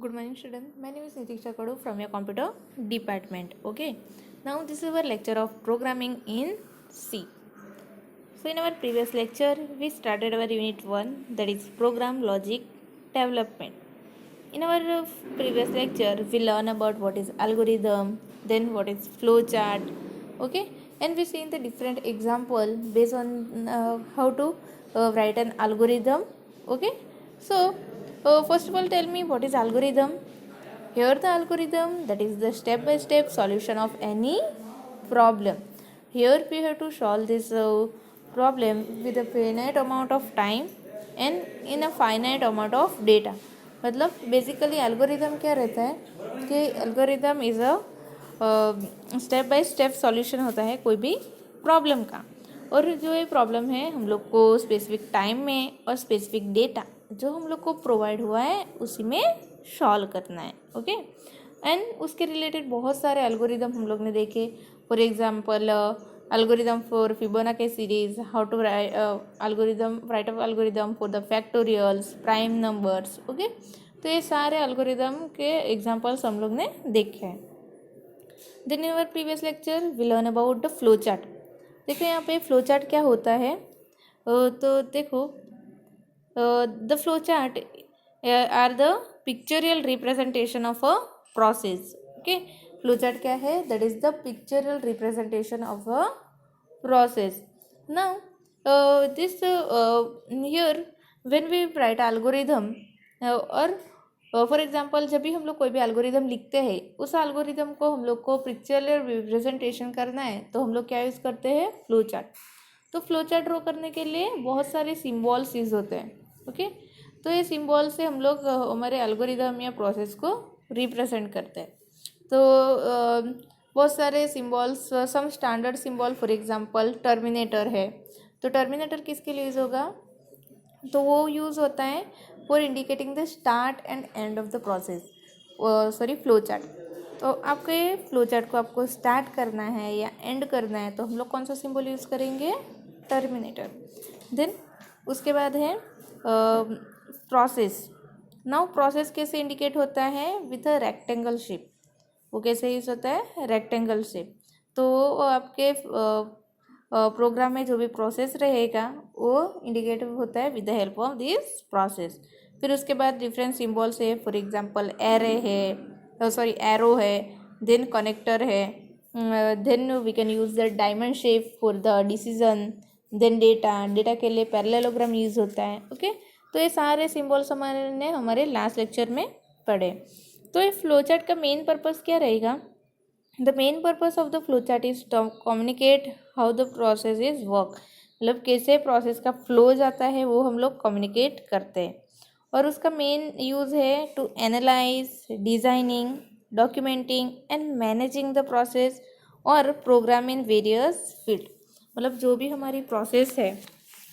Good morning, students. My name is Nitiksha Kadu from your computer department. Okay. Now this is our lecture of programming in C. So in our previous lecture, we started our unit 1, that is program logic development. In our previous lecture, we learn about what is algorithm, then what is flowchart. Okay. And we seen the different example based on how to write an algorithm. Okay. So first of all, tell me what is algorithm. Here the algorithm, that is the step-by-step solution of any problem. Here we have to solve this problem with a finite amount of time and in a finite amount of data. मतलब basically algorithm क्या रहता है कि algorithm is a step by step solution होता है कोई भी problem का, और जो ये प्रॉब्लम है हम लोग को स्पेसिफिक टाइम में और स्पेसिफिक डेटा जो हम लोग को प्रोवाइड हुआ है उसी में सॉल्व करना है. ओके. एंड उसके रिलेटेड बहुत सारे एल्गोरिदम हम लोग ने देखे. For example algorithm for Fibonacci series, how to write write up algorithm for the factorials, prime numbers. Okay. तो ये सारे algorithm के examples हम लोग ने देखे हैं. Then in our previous lecture we learn about the flow chart. देखो यहाँ पे flow chart क्या होता है. तो देखो the flow chart are the pictorial representation of a process. Okay. Flowchart क्या है? That is the pictorial representation of a process. Now this here when we write algorithm और फॉर एग्जांपल जब भी हम लोग कोई भी एल्गोरिदम लिखते हैं उस एल्गोरिदम को हम लोग को पिक्चरल रिप्रेजेंटेशन करना है तो हम लोग क्या यूज़ करते हैं? Flow chart. तो फ्लो चार्ट ड्रॉ करने के लिए बहुत सारे सिम्बॉल्स यूज होते हैं. ओके. तो ये सिम्बॉल से हम लोग हमारे एल्गोरिदम या प्रोसेस को रिप्रेजेंट करते हैं. तो बहुत सारे symbols, some standard symbol for example terminator है. तो टर्मिनेटर किसके लिए यूज़ होगा? तो वो यूज़ होता है for indicating the start and end of the process, sorry flow chart. तो आपके फ्लो चार्ट को आपको स्टार्ट करना है या एंड करना है तो हम लोग कौन सा सिंबल यूज़ करेंगे? टर्मिनेटर. देन उसके बाद है प्रोसेस. नाउ प्रोसेस कैसे इंडिकेट होता है? With a rectangle shape. वो कैसे यूज होता है? Rectangle shape. तो आपके प्रोग्राम में जो भी प्रोसेस रहेगा वो इंडिकेट होता है with the help of this process. फिर उसके बाद डिफरेंट सिम्बॉल्स है. फॉर एग्जांपल एरे है, सॉरी एरो है, देन कनेक्टर है, then we can use the diamond shape for the decision, then data के लिए पैरेललोग्राम यूज़ होता है. ओके. तो ये सारे सिम्बॉल्स हमारे लास्ट लेक्चर में पढ़े. तो ये फ्लो चार्ट का मेन पर्पस क्या रहेगा? The main purpose of the flow chart is to communicate how the process is work. मतलब कैसे प्रोसेस का फ्लो जाता है वो हम लोग कम्युनिकेट करते हैं. और उसका मेन यूज़ है to analyse, designing, documenting and managing the process और प्रोग्राम इन वेरियस फील्ड. मतलब जो भी हमारी प्रोसेस है,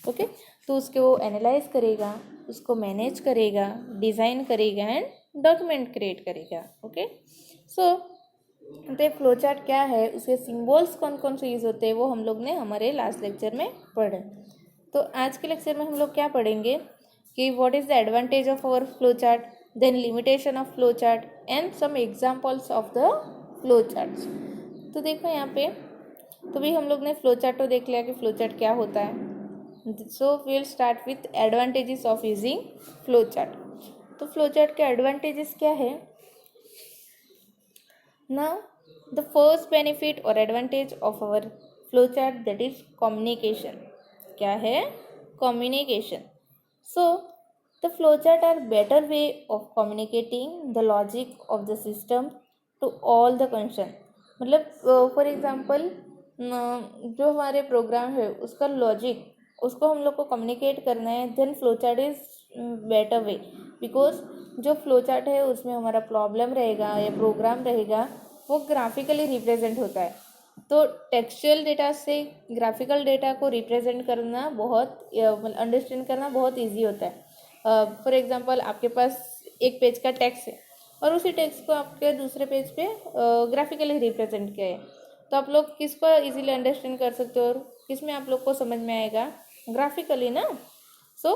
ओके, तो उसके वो एनालाइज करेगा, उसको मैनेज करेगा, डिज़ाइन करेगा एंड डॉक्यूमेंट क्रिएट करेगा. ओके. सो तो फ्लो चार्ट क्या है, उसके सिंबल्स कौन कौन से यूज़ होते हैं वो हम लोग ने हमारे लास्ट लेक्चर में पढ़े. तो आज के लेक्चर में हम लोग क्या पढ़ेंगे कि what is the advantage of our flow chart, then limitation of flow chart and some examples of the flow charts. तो देखो यहाँ पे तो भी हम लोग ने फ्लो चार्ट तो देख लिया कि फ्लो चार्ट क्या होता है. So we will start with advantages of using flow chart. तो फ्लो चार्ट के एडवांटेजेस क्या है? Now, the first benefit or advantage of our flowchart, that is communication. क्या है? Communication. So, the flowchart are better way of communicating the logic of the system to all the concern. मतलब for example जो हमारे programme है उसका logic उसको हम लोग को कम्युनिकेट करना है, then flowchart is better way. Because जो फ्लोचार्ट है उसमें हमारा प्रॉब्लम रहेगा या प्रोग्राम रहेगा वो ग्राफिकली रिप्रेजेंट होता है. तो टेक्सचुअल डेटा से ग्राफिकल डेटा को रिप्रेजेंट करना बहुत अंडरस्टैंड करना बहुत इजी होता है. फॉर एग्जांपल आपके पास एक पेज का टेक्स्ट है और उसी टेक्स्ट को आपके दूसरे पेज पे ग्राफिकली रिप्रेजेंट किया है, तो आप लोग किसको इजीली अंडरस्टैंड कर सकते हो और किस में आप लोग को समझ में आएगा? ग्राफिकली ना. सो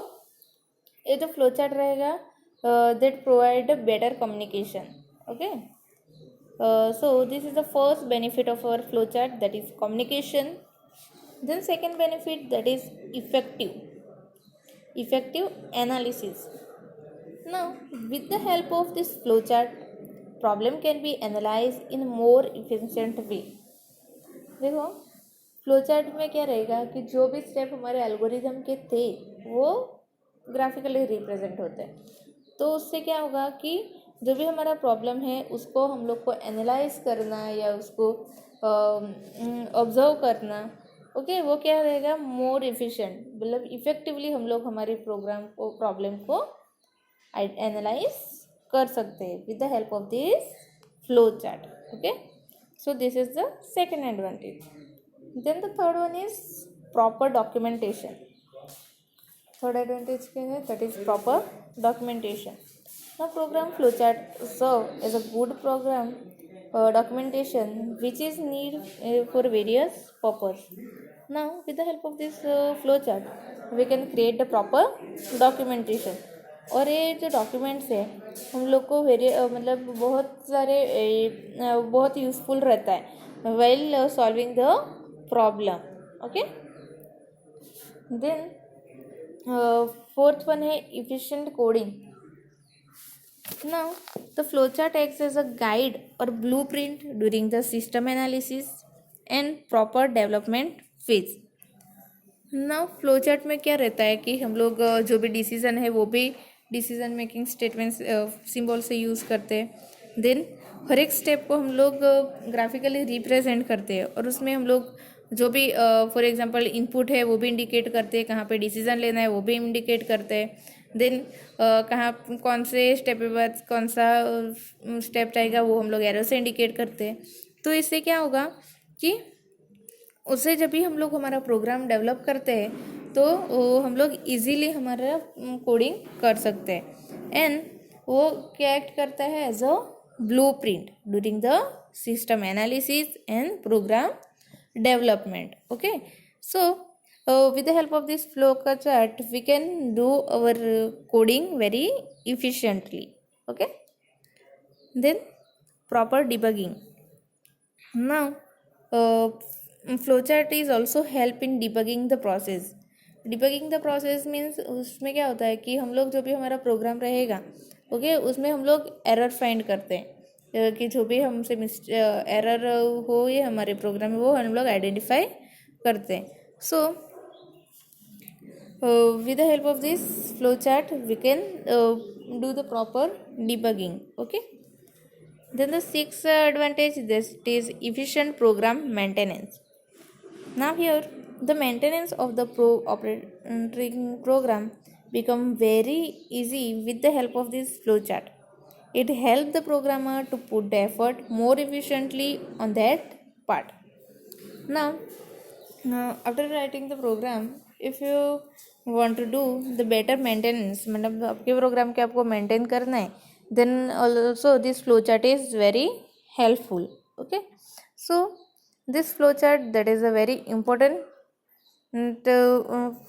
ये जो फ्लो चार्ट रहेगा that provide a better communication. Okay. So this is the first benefit of our flowchart, that is communication. Then second benefit, that is effective analysis. Now with the help of this flowchart, problem can be analyzed in more efficient way. देखो flowchart में क्या रहेगा कि जो भी step हमारे algorithm के थे वो ग्राफिकली रिप्रेजेंट होते हैं. तो उससे क्या होगा कि जो भी हमारा प्रॉब्लम है उसको हम लोग को एनालाइज करना या उसको ऑब्जर्व करना, ओके, वो क्या रहेगा, मोर एफिशिएंट, मतलब इफेक्टिवली हम लोग हमारी प्रॉब्लम को एनालाइज कर सकते हैं with the help of this flow chart. Okay, so this is the second advantage. Then the third one is proper documentation. Third advantage क्या है, that is proper documentation. Now program flowchart serve as a good program documentation which is needed for various purpose. Now with the help of this flowchart we can create the proper documentation. और ये जो documents है हम लोग को मतलब बहुत सारे बहुत यूज़फुल रहता है while solving the problem. Okay, then fourth one है efficient coding. Now the flowchart acts as a guide or blueprint during the system analysis and proper development phase. Now flowchart में क्या रहता है कि हम लोग जो भी डिसीजन है वो भी डिसीजन मेकिंग स्टेटमेंट्स सिंबल से यूज़ करते हैं. देन हर एक स्टेप को हम लोग ग्राफिकली रिप्रेजेंट करते हैं और उसमें हम लोग जो भी फॉर एग्जांपल इनपुट है वो भी इंडिकेट करते हैं, कहाँ पे डिसीजन लेना है वो भी इंडिकेट करते हैं. देन कहाँ कौन से स्टेप के बाद कौन सा स्टेप रहेगा वो हम लोग एरो से इंडिकेट करते हैं. तो इससे क्या होगा कि उससे जब भी हम लोग हमारा प्रोग्राम डेवलप करते हैं तो हम लोग इजीली हमारा कोडिंग कर सकते हैं. एंड वो क्या एक्ट करता है, as a blueprint during the system analysis and program development. Okay, so with the help of this flow chart we can do our coding very efficiently. Okay, then proper debugging. Now flowchart is also help in debugging the process. Debugging the process means उसमें क्या होता है कि हम लोग जो भी हमारा प्रोग्राम रहेगा, ओके, उसमें हम लोग एरर फाइंड करते हैं कि जो भी हमसे एरर हो ये हमारे प्रोग्राम में वो हम लोग आइडेंटिफाई करते हैं. सो with the help of this flow chart we can do the proper debugging. Okay, then the sixth advantage, this is efficient program maintenance. Now here the maintenance of the operating program become very easy with the help of this flow chart. It helps the programmer to put the effort more efficiently on that part. Now after writing the program, if you want to do the better maintenance, मतलब आपके programme के आपको maintain करना है, then also this flowchart is very helpful. Okay, so this flowchart that is a very important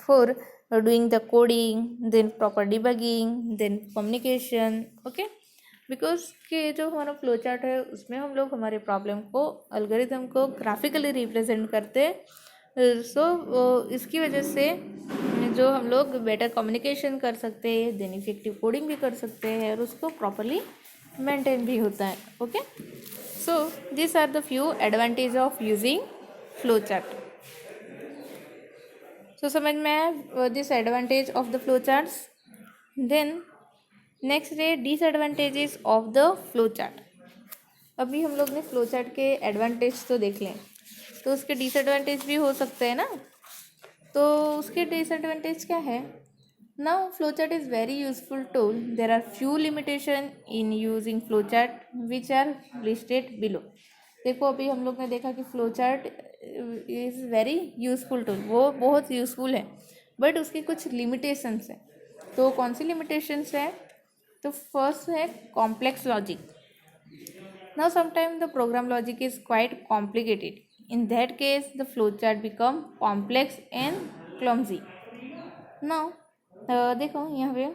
for doing the coding, then proper debugging, then communication. Okay, because कि जो हमारा flow chart है उसमें हम लोग हमारे प्रॉब्लम को एल्गोरिथम को ग्राफिकली रिप्रेजेंट करते हैं. सो इसकी वजह से जो हम लोग बेटर कम्युनिकेशन कर सकते हैं, देन इफेक्टिव कोडिंग भी कर सकते हैं और उसको प्रॉपरली मेंटेन भी होता है. Okay, so this are the few advantage of using flow chart. So समझ में आया this advantage of the flow charts. Then next है disadvantages of the flow chart. अभी हम लोग ने फ्लो चार्ट के एडवांटेज तो देख लें, तो उसके डिसएडवांटेज भी हो सकते हैं ना. तो उसके डिसएडवांटेज क्या है. Now flow chart is very useful tool. There are few limitation in using flow chart which are listed below. देखो अभी हम लोग ने देखा कि flow chart is very useful tool, वो बहुत यूजफुल है, बट उसकी कुछ लिमिटेशंस हैं. तो कौन सी लिमिटेशंस है. तो फर्स्ट है complex logic. Now sometime the program logic is quite complicated. In that case the flow chart become complex and clumsy. Now देखो यहाँ पे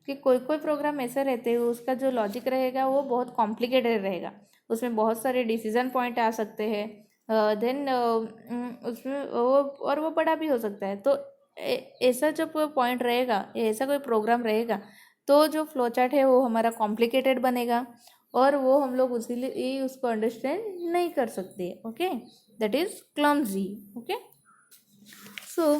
कि कोई कोई प्रोग्राम ऐसा रहते हैं उसका जो लॉजिक रहेगा वो बहुत कॉम्प्लिकेटेड रहेगा, उसमें बहुत सारे डिसीजन पॉइंट आ सकते हैं, देन उसमें वो बड़ा भी हो सकता है। तो ऐसा जो पॉइंट रहेगा, ऐसा कोई प्रोग्राम रहेगा, तो जो फ्लो चार्ट है वो हमारा कॉम्प्लिकेटेड बनेगा और वो हम लोग इसीलिए उसको अंडरस्टैंड नहीं कर सकते। Okay, that is clumsy. Okay, so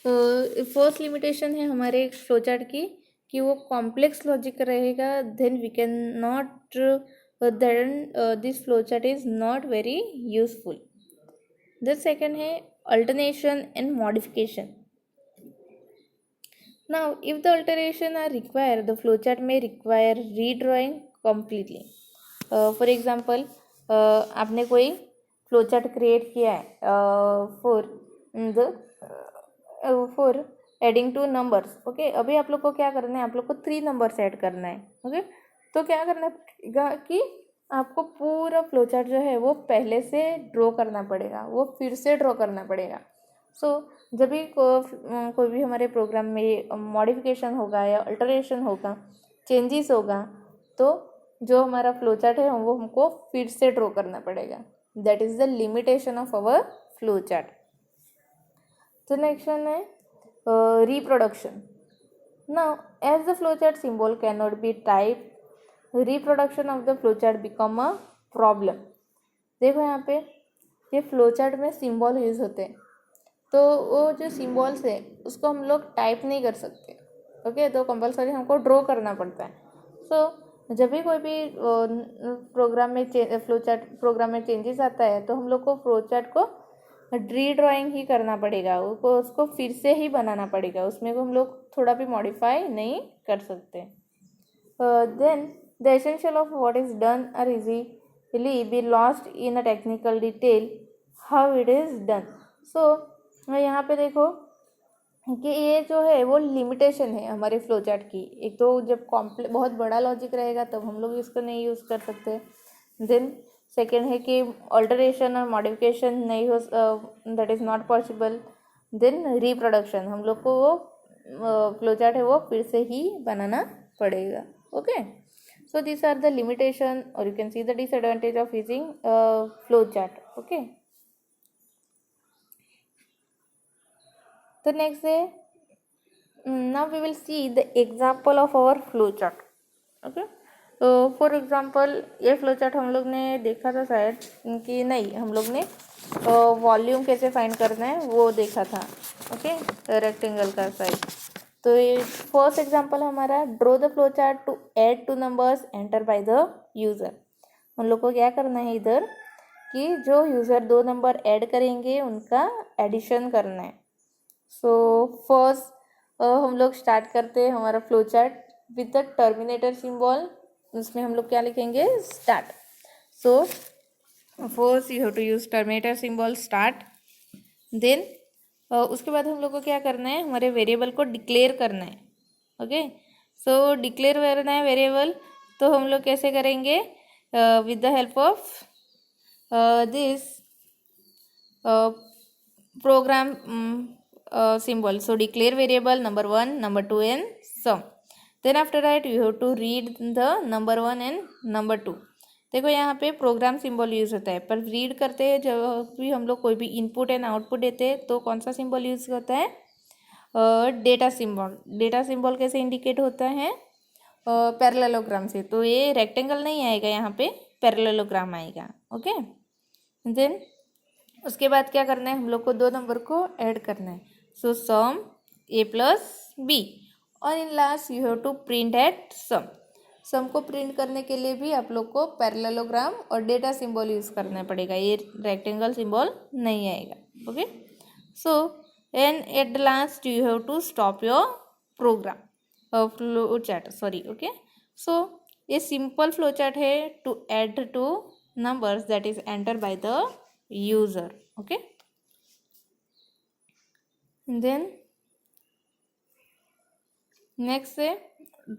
first limitation है हमारे फ्लो चार्ट की कि वो कॉम्प्लेक्स लॉजिक रहेगा, then we can not, then this flow chart is not very useful. The second है alternation and modification. Now, if the alteration are required, the flowchart may require redrawing completely. For example, आपने कोई flowchart create किया है for adding two numbers. Okay, अभी आप लोग को क्या करना है, आप लोग को 3 numbers ऐड करना है। ओके, तो क्या करना पड़ेगा कि आपको पूरा फ्लोचार्ट जो है वो पहले से ड्रॉ करना पड़ेगा, वो फिर से ड्रॉ करना पड़ेगा। जब भी कोई भी हमारे प्रोग्राम में मॉडिफिकेशन होगा या अल्टरेशन होगा, चेंजेस होगा, तो जो हमारा फ्लो चार्ट है वो हमको फिर से ड्रॉ करना पड़ेगा। That is the limitation of our flow chart. तो नेक्स्ट वन है reproduction. Now as the flow chart symbol can not be type, reproduction of the flow chart become a problem. देखो यहाँ पे ये फ्लो चार्ट में symbol use होते हैं, तो वो जो सिम्बॉल्स है उसको हम लोग टाइप नहीं कर सकते। ओके, तो कंपलसरी हमको ड्रॉ करना पड़ता है। जब भी कोई भी प्रोग्राम में फ्लो चार्ट प्रोग्राम में चेंजेस आता है तो हम लोग को फ्लो चार्ट को रीड्राइंग ही करना पड़ेगा, उसको फिर से ही बनाना पड़ेगा, उसमें को हम लोग थोड़ा भी मॉडिफाई नहीं कर सकते। Then the essential of what is done are easily be lost in a technical detail how it is done. यहाँ पे देखो कि ये जो है वो लिमिटेशन है हमारे फ्लो चार्ट की। एक तो जब बहुत बड़ा लॉजिक रहेगा तब हम लोग इसको नहीं यूज़ कर सकते। देन सेकेंड है कि अल्टरेशन और मॉडिफिकेशन नहीं हो, that is not possible. Then reproduction, हम लोग को वो फ्लो चार्ट है वो फिर से ही बनाना पड़ेगा। Okay, so this are the limitation और you can see the disadvantage of using flow chart. Okay, तो नेक्स्ट है now we will see the example of our flow chart. Okay, तो फॉर एग्जांपल ये फ्लो चार्ट हम लोग ने देखा था शायद कि नहीं, हम लोग ने वॉल्यूम कैसे फाइंड करना है वो देखा था। ओके, रेक्टेंगल का साइज। तो ये फर्स्ट एग्जांपल हमारा draw the flow chart to add two numbers enter by the user. हम लोग को क्या करना है इधर कि जो यूज़र 2 नंबर ऐड करेंगे उनका एडिशन करना है। फर्स्ट हम लोग स्टार्ट करते हैं हमारा flow chart with the terminator symbol. उसमें हम लोग क्या लिखेंगे, start. First you have to use terminator symbol start. Then उसके बाद हम लोग को क्या करना है, हमारे वेरिएबल को डिक्लेयर करना है। ओके, सो डिक्लेयर करना है वेरिएबल, तो हम लोग कैसे करेंगे, with the help of this program symbol. So declare variable number 1, number 2 and sum. Then after that you have to read the number 1 and number 2. देखो यहाँ पे प्रोग्राम सिंबल यूज़ होता है, पर रीड करते हैं जब भी हम लोग कोई भी इनपुट एंड आउटपुट देते हैं तो कौन सा सिंबल यूज़ होता है, डेटा सिंबल। डेटा सिंबल कैसे इंडिकेट होता है, पैरेललोग्राम से। तो ये रेक्टेंगल नहीं आएगा, यहाँ पे पैरेललोग्राम आएगा। ओके, देन उसके बाद क्या करना है, हम लोग को 2 नंबर को ऐड करना है। So sum a plus B, और in last you have to print at sum. Sum को प्रिंट करने के लिए भी आप लोग को पैरेललोग्राम और डेटा सिंबल यूज़ करना पड़ेगा, ये रेक्टेंगल सिंबल नहीं आएगा। Okay, so and at the last you have to stop your program flow chart, sorry. Okay, so ये सिंपल फ्लो चार्ट है to add two numbers that is enter by the user. Okay, and then next say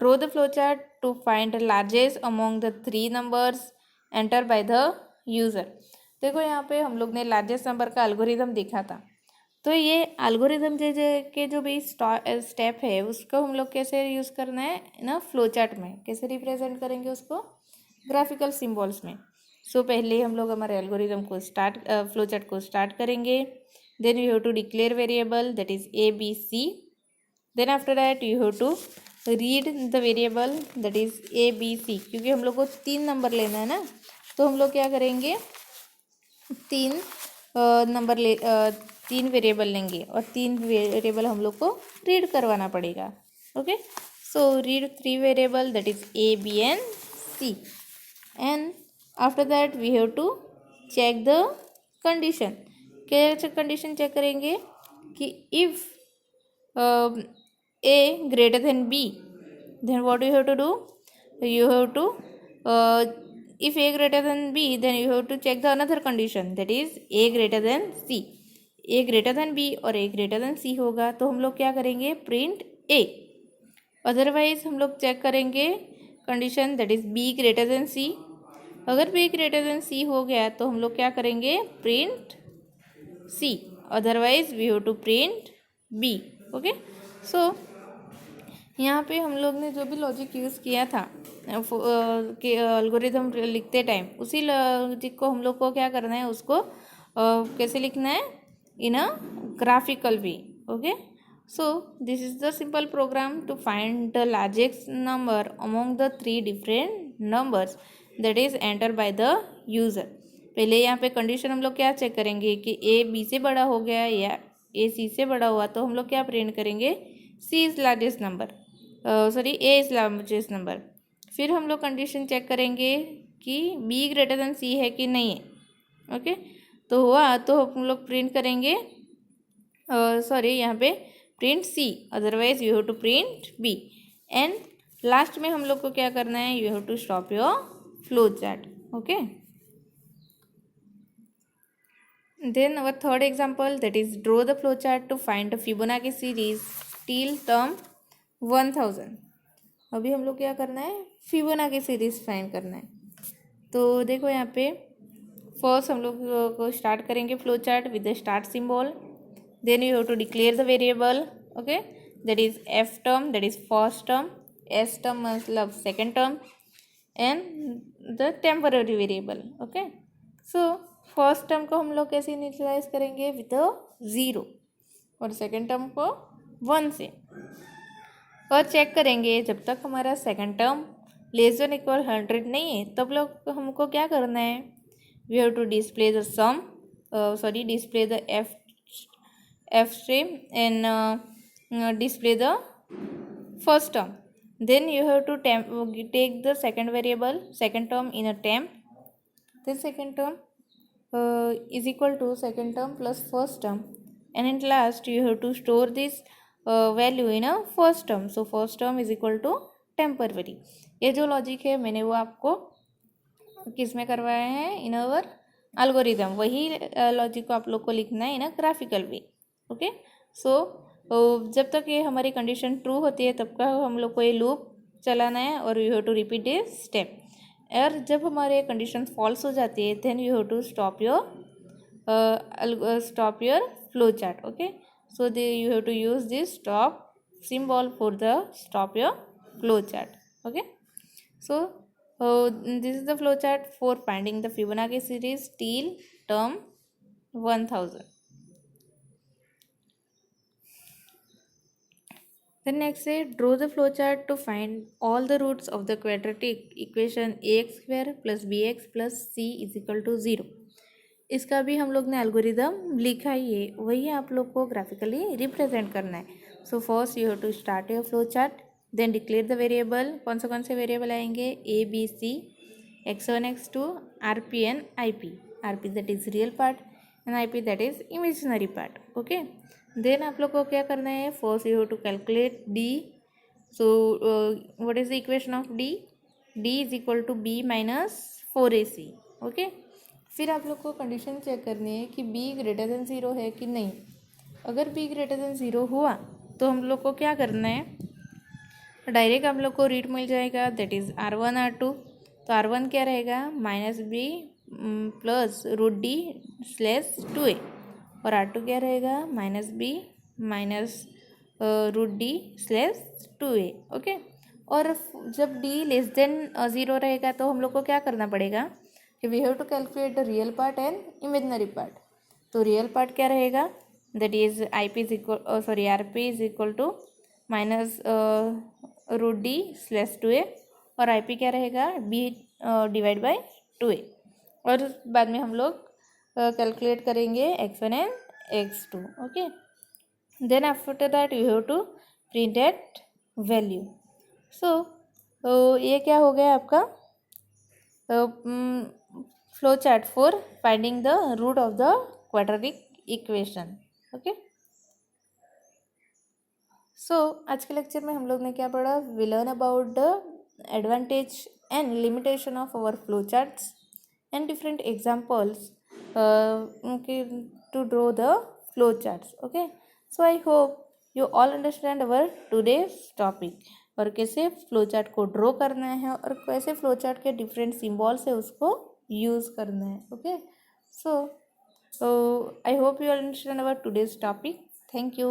draw the flowchart to find the largest among the 3 numbers entered by the user. देखो यहाँ पे हम लोग ने largest number का algorithm देखा था, तो ये एल्गोरिदम के जो भी स्टेप है उसको हम लोग कैसे यूज़ करना है ना, फ्लो चार्ट में कैसे रिप्रेजेंट करेंगे उसको, ग्राफिकल सिम्बॉल्स में। सो पहले हम लोग हमारे एल्गोरिदम को फ्लो चार्ट को स्टार्ट करेंगे। Then you have to declare variable that is A B C. Then after that you have to read the variable that is A B C, क्योंकि हम लोग को 3 नंबर लेना है ना, तो हम लोग क्या करेंगे, 3 नंबर 3 वेरिएबल लेंगे और 3 वेरिएबल हम लोग को रीड करवाना पड़ेगा। Okay, so read 3 variable that is A B and C, and after that we have to check the condition. क्या कंडीशन चेक करेंगे कि if A greater than B, then what you have to do, you have to if a greater than b, then you have to check the another condition that is a greater than c। a greater than b और a greater than c होगा तो हम लोग क्या करेंगे, print a। Otherwise हम लोग check करेंगे condition that is b greater than c। अगर b greater than c हो गया तो हम लोग क्या करेंगे, print c। Otherwise we have to print b। Okay, so यहाँ पे हम लोग ने जो भी लॉजिक यूज़ किया था कि एल्गोरिदम लिखते टाइम, उसी लॉजिक को हम लोग को क्या करना है, उसको कैसे लिखना है, in a graphical way. Okay, so this is the simple program to find the largest number among the 3 different numbers that is enter by the user. पहले यहाँ पे कंडीशन हम लोग क्या चेक करेंगे कि ए बी से बड़ा हो गया या ए सी से बड़ा हुआ, तो हम लोग क्या प्रिंट करेंगे, C is largest number, sorry A is largest number. फिर हम लोग कंडीशन चेक करेंगे कि बी ग्रेटर देन सी है कि नहीं है। ओके, तो हुआ तो हम लोग प्रिंट करेंगे, सॉरी यहाँ पे print C, otherwise you have to print B. And last में हम लोग को क्या करना है, you have to stop your flow chart. Okay, then our third example that is draw the flow chart to find the Fibonacci series till term 1000। अभी हम लोग क्या करना है, फिबोनाची सीरीज फाइंड करना है। तो देखो यहाँ पे फर्स्ट हम लोग को स्टार्ट करेंगे flow chart with the start symbol. Then you have to declare the variable, okay, that is F term that is first term, S term मतलब second term, and the temporary variable. Okay, so first term को हम लोग कैसे initialise करेंगे, with 0, और second term को 1 से, और चेक करेंगे जब तक हमारा second term less than equal 100 नहीं है तब लोग हमको क्या करना है, we have to display the sum, sorry display the F stream and display the first term. Then you have to take the second variable, second term in a temp, then second term is equal to second term plus first term, and in last you have to store this value in a first term, so first term is equal to temporary। ये जो logic है मैंने वो आपको किस में करवाया है, इन अवर एल्गोरिदम, वही लॉजिक को आप लोग को लिखना है in a graphical way. Okay, सो जब तक ये हमारी कंडीशन ट्रू होती है तब का हम लोग को ये लूप चलाना है और you have to repeat this step. और जब हमारे कंडीशन फॉल्स हो जाती है then you have to stop your flow chart. Okay, so they you have to use this stop symbol for the stop your flow chart। Okay, so this is the flow chart for finding the Fibonacci series till term 1000। Then next say draw the flow chart to find all the roots of the quadratic equation ax square plus bx plus c is equal to 0। इसका भी हम लोग ने algorithm लिखा ही है, वही आप लोग को ग्राफिकली रिप्रेजेंट करना है। So first you have to start your flow chart, then declare the variable. कौन से वेरिएबल आएंगे, A B C, x1 x2, R P and I P. R P that is real part and I P that is imaginary part. Okay, then आप लोग को क्या करना है, first you have to calculate D. So what is the equation of D, D is equal to B minus 4ac। Okay, फिर आप लोग को कंडीशन चेक करनी है कि b ग्रेटर देन 0 है कि नहीं। अगर b ग्रेटर देन 0 हुआ तो हम लोग को क्या करना है, डायरेक्ट हम लोग को रीड मिल जाएगा दैट इज़ r1 r2। तो r1 क्या रहेगा, -b प्लस √d/2a। और R2 क्या रहेगा -b माइनस √d/2a। ओके, और जब d लेस देन 0 रहेगा तो हम लोग को क्या करना पड़ेगा कि we have to calculate the real part and imaginary part. तो रियल पार्ट क्या रहेगा, that is RP is equal to minus √d/2a, और IP क्या रहेगा b डिवाइड बाई 2a। और बाद में हम लोग कैलकुलेट करेंगे x1 and x2। Okay, then after that you have to print at value। so ये क्या हो गया आपका flow chart for finding the root of the quadratic equation. Okay, so आज के लेक्चर में हम लोग ने क्या पढ़ा, we learn about the advantage and limitation of our flow charts and different examples to draw the flow charts। okay, so I hope you all understand our today's topic और कैसे फ्लो चार्ट को draw करना है और कैसे flow chart के different symbols है उसको यूज़ करना है। Okay, so I hope you understand our today's topic. Thank you.